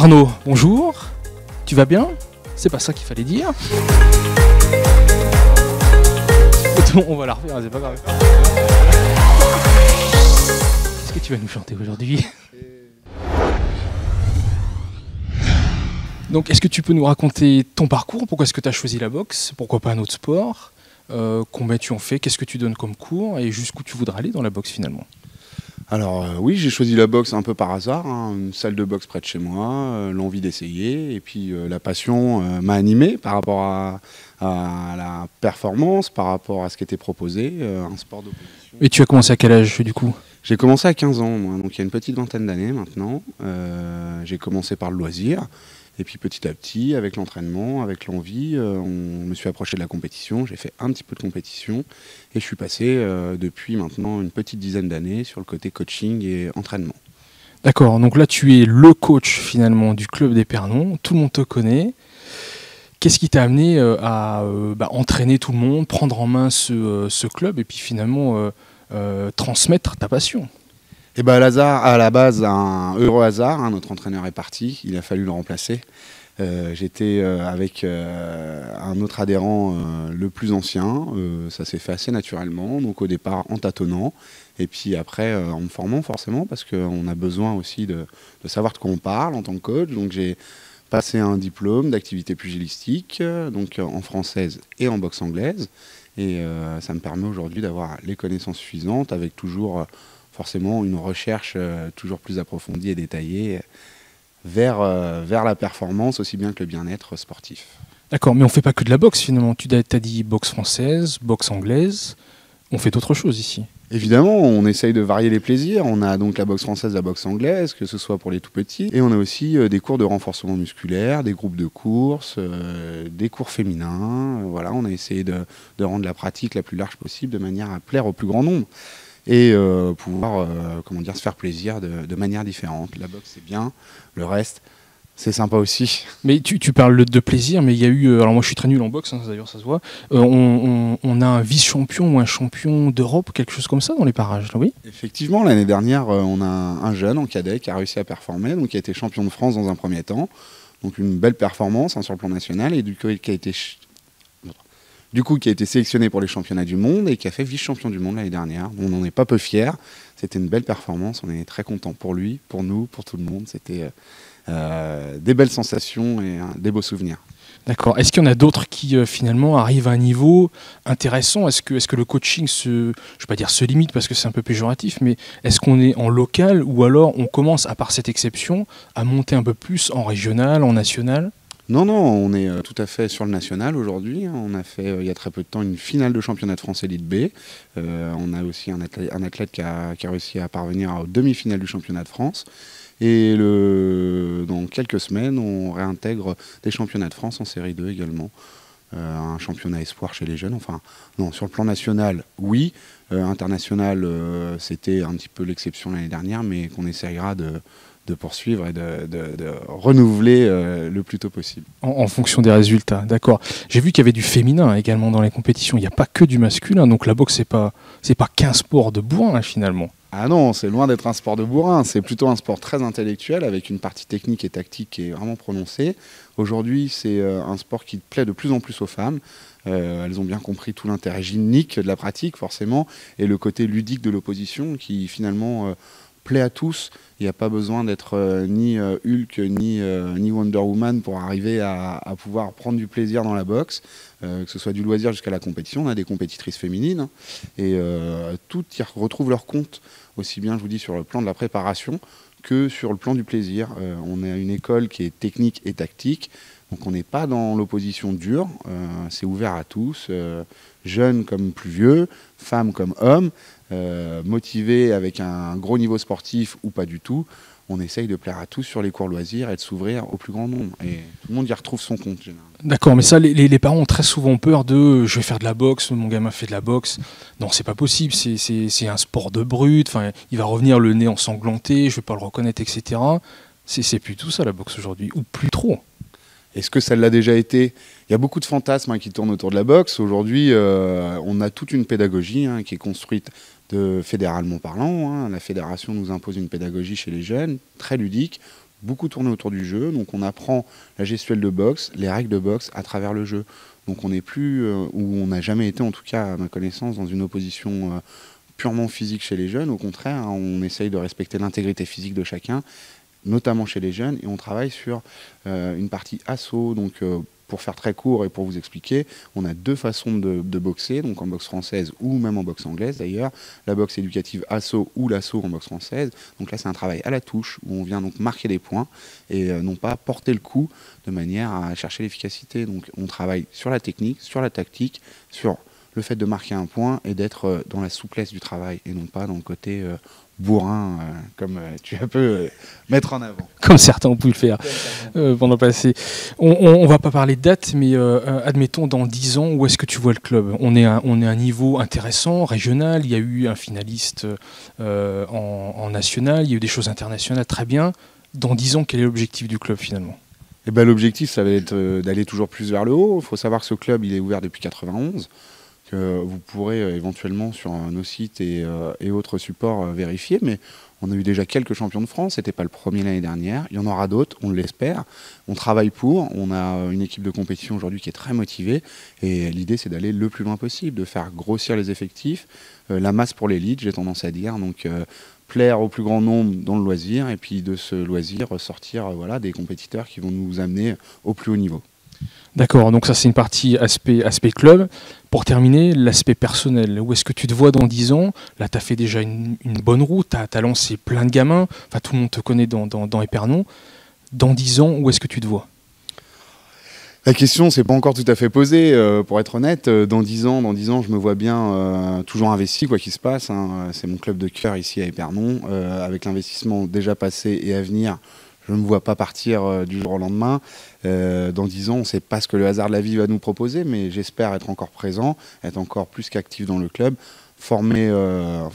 Arnaud, bonjour. Tu vas bien? C'est pas ça qu'il fallait dire. On va la refaire, c'est pas grave. Qu'est-ce que tu vas nous chanter aujourd'hui? Donc, est-ce que tu peux nous raconter ton parcours? Pourquoi est-ce que tu as choisi la boxe? Pourquoi pas un autre sport? Combien tu en fais? Qu'est-ce que tu donnes comme cours? Et jusqu'où tu voudrais aller dans la boxe finalement? Alors oui, j'ai choisi la boxe un peu par hasard, hein, une salle de boxe près de chez moi, l'envie d'essayer, et puis la passion m'a animé par rapport à la performance, par rapport à ce qui était proposé, un sport d'opposition. Et tu as commencé à quel âge du coup? J'ai commencé à 15 ans, moi, donc il y a une petite vingtaine d'années maintenant. J'ai commencé par le loisir, et puis petit à petit, avec l'entraînement, avec l'envie, on me suis approché de la compétition, j'ai fait un petit peu de compétition, et je suis passé depuis maintenant une petite dizaine d'années sur le côté coaching et entraînement. D'accord, donc là tu es le coach finalement du club d'Épernon, tout le monde te connaît. Qu'est-ce qui t'a amené à entraîner tout le monde, prendre en main ce club et puis finalement transmettre ta passion? Et à la base, un heureux hasard, hein, notre entraîneur est parti, il a fallu le remplacer. J'étais avec un autre adhérent le plus ancien, ça s'est fait assez naturellement, donc au départ en tâtonnant, et puis après en me formant forcément, parce qu'on a besoin aussi de savoir de quoi on parle en tant que coach. Donc j'ai passé un diplôme d'activité pugilistique, donc en française et en boxe anglaise, et ça me permet aujourd'hui d'avoir les connaissances suffisantes, avec toujours forcément une recherche toujours plus approfondie et détaillée vers la performance aussi bien que le bien-être sportif. D'accord, mais on ne fait pas que de la boxe finalement. Tu as dit boxe française, boxe anglaise, on fait d'autres choses ici. Évidemment, on essaye de varier les plaisirs. On a donc la boxe française, la boxe anglaise, que ce soit pour les tout petits. Et on a aussi des cours de renforcement musculaire, des groupes de course, des cours féminins. Voilà, on a essayé de rendre la pratique la plus large possible de manière à plaire au plus grand nombre. Et pouvoir se faire plaisir de manière différente. La boxe, c'est bien. Le reste, c'est sympa aussi. Mais tu parles de plaisir, mais il y a eu... alors moi, je suis très nul en boxe, hein, d'ailleurs, ça se voit. On a un vice-champion ou un champion d'Europe, quelque chose comme ça, dans les parages, là, oui? Effectivement, l'année dernière, on a un jeune en cadet qui a réussi à performer, donc qui a été champion de France dans un premier temps. Donc une belle performance sur le plan national, et qui a été sélectionné pour les championnats du monde et qui a fait vice-champion du monde l'année dernière. On n'en est pas peu fiers. C'était une belle performance. On est très contents pour lui, pour nous, pour tout le monde. C'était des belles sensations et des beaux souvenirs. D'accord. Est-ce qu'il y en a d'autres qui finalement arrivent à un niveau intéressant? Est-ce que le coaching je ne vais pas dire se limite parce que c'est un peu péjoratif, mais est-ce qu'on est en local ou alors on commence, à part cette exception, à monter un peu plus en régional, en national? Non, on est tout à fait sur le national aujourd'hui. On a fait, il y a très peu de temps, une finale de championnat de France Élite B. On a aussi un athlète qui a réussi à parvenir aux demi-finales du championnat de France. Et dans quelques semaines, on réintègre des championnats de France en série 2 également. Un championnat espoir chez les jeunes. Enfin, non, sur le plan national, oui. International, c'était un petit peu l'exception l'année dernière, mais qu'on essaiera de poursuivre et de renouveler le plus tôt possible. En fonction des résultats, d'accord. J'ai vu qu'il y avait du féminin également dans les compétitions. Il n'y a pas que du masculin, donc la boxe, c'est pas qu'un sport de bourrin là, finalement. Ah non, c'est loin d'être un sport de bourrin. C'est plutôt un sport très intellectuel avec une partie technique et tactique qui est vraiment prononcée. Aujourd'hui, c'est un sport qui plaît de plus en plus aux femmes. Elles ont bien compris tout l'intérêt gymnique de la pratique, forcément, et le côté ludique de l'opposition qui finalement plaît à tous. Il n'y a pas besoin d'être ni Hulk ni Wonder Woman pour arriver à pouvoir prendre du plaisir dans la boxe, que ce soit du loisir jusqu'à la compétition. On a des compétitrices féminines et toutes y retrouvent leur compte, aussi bien, je vous dis, sur le plan de la préparation que sur le plan du plaisir. On a une école qui est technique et tactique, donc on n'est pas dans l'opposition dure, c'est ouvert à tous, jeunes comme plus vieux, femmes comme hommes. Motivés avec un gros niveau sportif ou pas du tout, on essaye de plaire à tous sur les cours loisirs et de s'ouvrir au plus grand nombre. Et tout le monde y retrouve son compte. D'accord, mais ça, les parents ont très souvent peur de « je vais faire de la boxe, mon gamin fait de la boxe ». Non, c'est pas possible, c'est un sport de brute, il va revenir le nez ensanglanté, je vais pas le reconnaître, etc. C'est plus tout ça la boxe aujourd'hui, ou plus trop. Est-ce que ça l'a déjà été? Il y a beaucoup de fantasmes qui tournent autour de la boxe. Aujourd'hui, on a toute une pédagogie qui est construite fédéralement parlant. La fédération nous impose une pédagogie chez les jeunes, très ludique, beaucoup tourné autour du jeu. Donc on apprend la gestuelle de boxe, les règles de boxe à travers le jeu. Donc on n'est plus, ou on n'a jamais été en tout cas à ma connaissance, dans une opposition purement physique chez les jeunes. Au contraire, hein, on essaye de respecter l'intégrité physique de chacun, notamment chez les jeunes, et on travaille sur une partie assaut. Donc pour faire très court et pour vous expliquer, on a deux façons de boxer, donc en boxe française ou même en boxe anglaise d'ailleurs. La boxe éducative assaut ou l'assaut en boxe française. Donc là c'est un travail à la touche où on vient donc marquer des points et non pas porter le coup de manière à chercher l'efficacité. Donc on travaille sur la technique, sur la tactique, sur le fait de marquer un point et d'être dans la souplesse du travail et non pas dans le côté bourrin, comme tu as pu mettre en avant. Comme certains ont pu le faire pendant le passé. On va pas parler de date, mais admettons dans 10 ans, où est-ce que tu vois le club? On est à un niveau intéressant, régional, il y a eu un finaliste en national, il y a eu des choses internationales, très bien. Dans 10 ans, quel est l'objectif du club finalement? Eh ben, l'objectif, ça va être d'aller toujours plus vers le haut. Il faut savoir que ce club, il est ouvert depuis 91. Que vous pourrez éventuellement sur nos sites et autres supports vérifier, mais on a eu déjà quelques champions de France, c'était pas le premier l'année dernière, il y en aura d'autres, on l'espère, on travaille pour, on a une équipe de compétition aujourd'hui qui est très motivée, et l'idée c'est d'aller le plus loin possible, de faire grossir les effectifs, la masse pour l'élite, j'ai tendance à dire, donc plaire au plus grand nombre dans le loisir, et puis de ce loisir sortir voilà, des compétiteurs qui vont nous amener au plus haut niveau. D'accord, donc ça c'est une partie aspect club. Pour terminer, l'aspect personnel, où est-ce que tu te vois dans 10 ans? Là, tu as fait déjà une bonne route, tu as lancé plein de gamins, enfin tout le monde te connaît dans Épernon. Dans 10 ans, où est-ce que tu te vois? La question, c'est pas encore tout à fait posée, pour être honnête. Dans 10 ans, je me vois bien toujours investi, quoi qu'il se passe. Hein. C'est mon club de cœur ici à Épernon. Avec l'investissement déjà passé et à venir, je ne me vois pas partir du jour au lendemain. Dans 10 ans, on ne sait pas ce que le hasard de la vie va nous proposer, mais j'espère être encore présent, être encore plus qu'actif dans le club,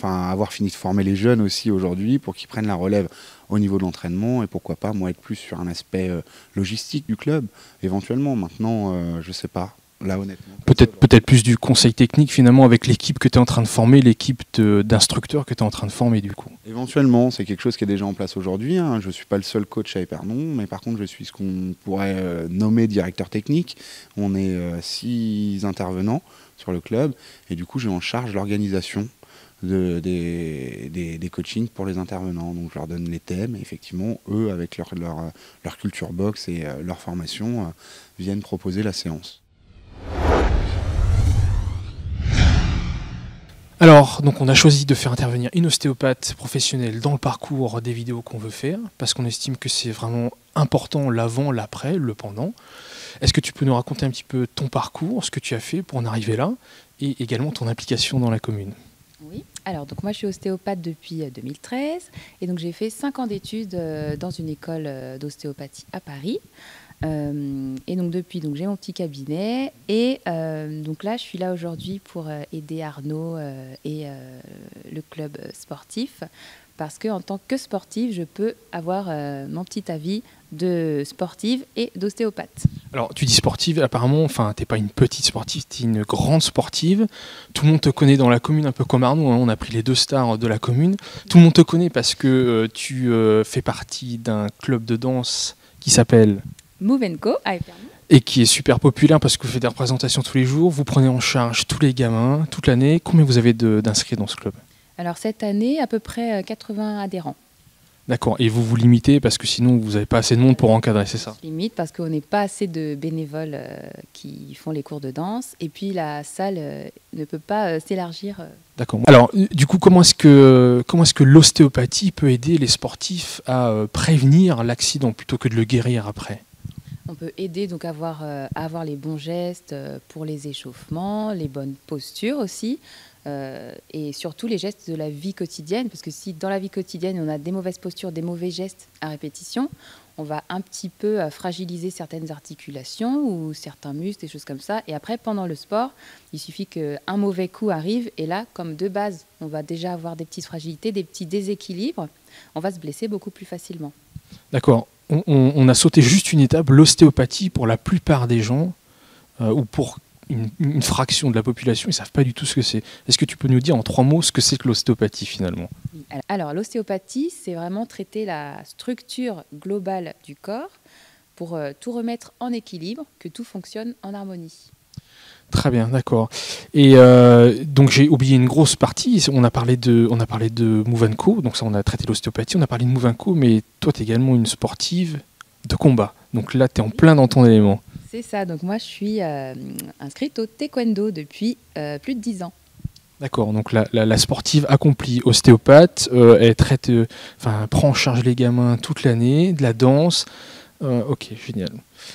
avoir fini de former les jeunes aussi aujourd'hui pour qu'ils prennent la relève au niveau de l'entraînement et pourquoi pas, moi, être plus sur un aspect logistique du club, éventuellement. Maintenant, je ne sais pas. Là, honnêtement. Peut-être plus du conseil technique finalement avec l'équipe que tu es en train de former, l'équipe d'instructeurs que tu es en train de former du coup. Éventuellement, c'est quelque chose qui est déjà en place aujourd'hui. Hein. Je ne suis pas le seul coach à Épernon, mais par contre je suis ce qu'on pourrait nommer directeur technique. On est 6 intervenants sur le club et du coup j'ai en charge l'organisation des coachings pour les intervenants. Donc je leur donne les thèmes et effectivement eux avec leur culture box et leur formation viennent proposer la séance. Alors, donc on a choisi de faire intervenir une ostéopathe professionnelle dans le parcours des vidéos qu'on veut faire, parce qu'on estime que c'est vraiment important l'avant, l'après, le pendant. Est-ce que tu peux nous raconter un petit peu ton parcours, ce que tu as fait pour en arriver là, et également ton implication dans la commune? Oui, alors donc moi je suis ostéopathe depuis 2013, et donc j'ai fait 5 ans d'études dans une école d'ostéopathie à Paris. Et donc depuis, j'ai mon petit cabinet et donc là je suis là aujourd'hui pour aider Arnaud et le club sportif parce qu'en tant que sportive je peux avoir mon petit avis de sportive et d'ostéopathe. Alors tu dis sportive, apparemment, enfin t'es pas une petite sportive, t'es une grande sportive. Tout le monde te connaît dans la commune, un peu comme Arnaud, hein, on a pris les 2 stars de la commune. Tout le monde te connaît parce que tu fais partie d'un club de danse qui s'appelle Move & Co à Épernon. Et qui est super populaire parce que vous faites des représentations tous les jours, vous prenez en charge tous les gamins, toute l'année. Combien vous avez d'inscrits dans ce club? Alors cette année, à peu près 80 adhérents. D'accord, et vous vous limitez parce que sinon vous n'avez pas assez de monde pour encadrer, c'est ça? Limite parce qu'on n'est pas assez de bénévoles qui font les cours de danse et puis la salle ne peut pas s'élargir. D'accord. Alors du coup, comment est-ce que l'ostéopathie peut aider les sportifs à prévenir l'accident plutôt que de le guérir après? On peut aider donc à avoir les bons gestes pour les échauffements, les bonnes postures aussi, et surtout les gestes de la vie quotidienne, parce que si dans la vie quotidienne on a des mauvaises postures, des mauvais gestes à répétition, on va un petit peu fragiliser certaines articulations ou certains muscles, des choses comme ça. Et après, pendant le sport, il suffit qu'un mauvais coup arrive, et là, comme de base, on va déjà avoir des petites fragilités, des petits déséquilibres, on va se blesser beaucoup plus facilement. D'accord. On a sauté juste une étape, l'ostéopathie pour la plupart des gens, ou pour une fraction de la population, ils ne savent pas du tout ce que c'est. Est-ce que tu peux nous dire en 3 mots ce que c'est que l'ostéopathie finalement? Alors, l'ostéopathie, c'est vraiment traiter la structure globale du corps pour tout remettre en équilibre, que tout fonctionne en harmonie. Très bien, d'accord. Et donc j'ai oublié une grosse partie. On a parlé de Move & Co. Donc ça, on a traité l'ostéopathie. On a parlé de Move & Co. Mais toi, tu es également une sportive de combat. Donc là, tu es en plein dans ton élément. C'est ça. Donc moi, je suis inscrite au taekwondo depuis plus de 10 ans. D'accord. Donc la sportive accomplie, ostéopathe, elle traite, prend en charge les gamins toute l'année, de la danse. Ok, génial.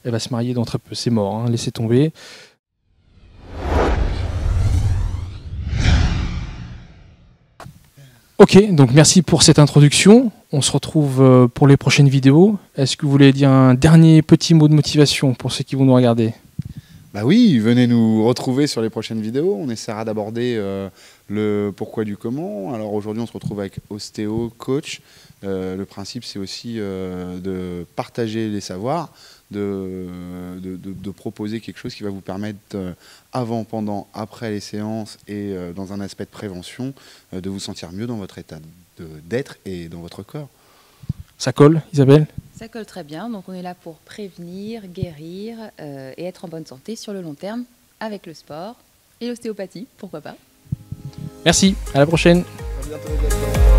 Elle va se marier dans très peu. C'est mort, hein, laissez tomber. Ok, donc merci pour cette introduction. On se retrouve pour les prochaines vidéos. Est-ce que vous voulez dire un dernier petit mot de motivation pour ceux qui vont nous regarder? Bah oui, venez nous retrouver sur les prochaines vidéos. On essaiera d'aborder le pourquoi du comment. Alors aujourd'hui, on se retrouve avec ostéo, coach. Le principe, c'est aussi de partager les savoirs, de proposer quelque chose qui va vous permettre, avant, pendant, après les séances et dans un aspect de prévention, de vous sentir mieux dans votre état d'être et dans votre corps. Ça colle, Isabelle? Ça colle très bien. Donc on est là pour prévenir, guérir et être en bonne santé sur le long terme avec le sport et l'ostéopathie, pourquoi pas. Merci, à la prochaine. À bientôt.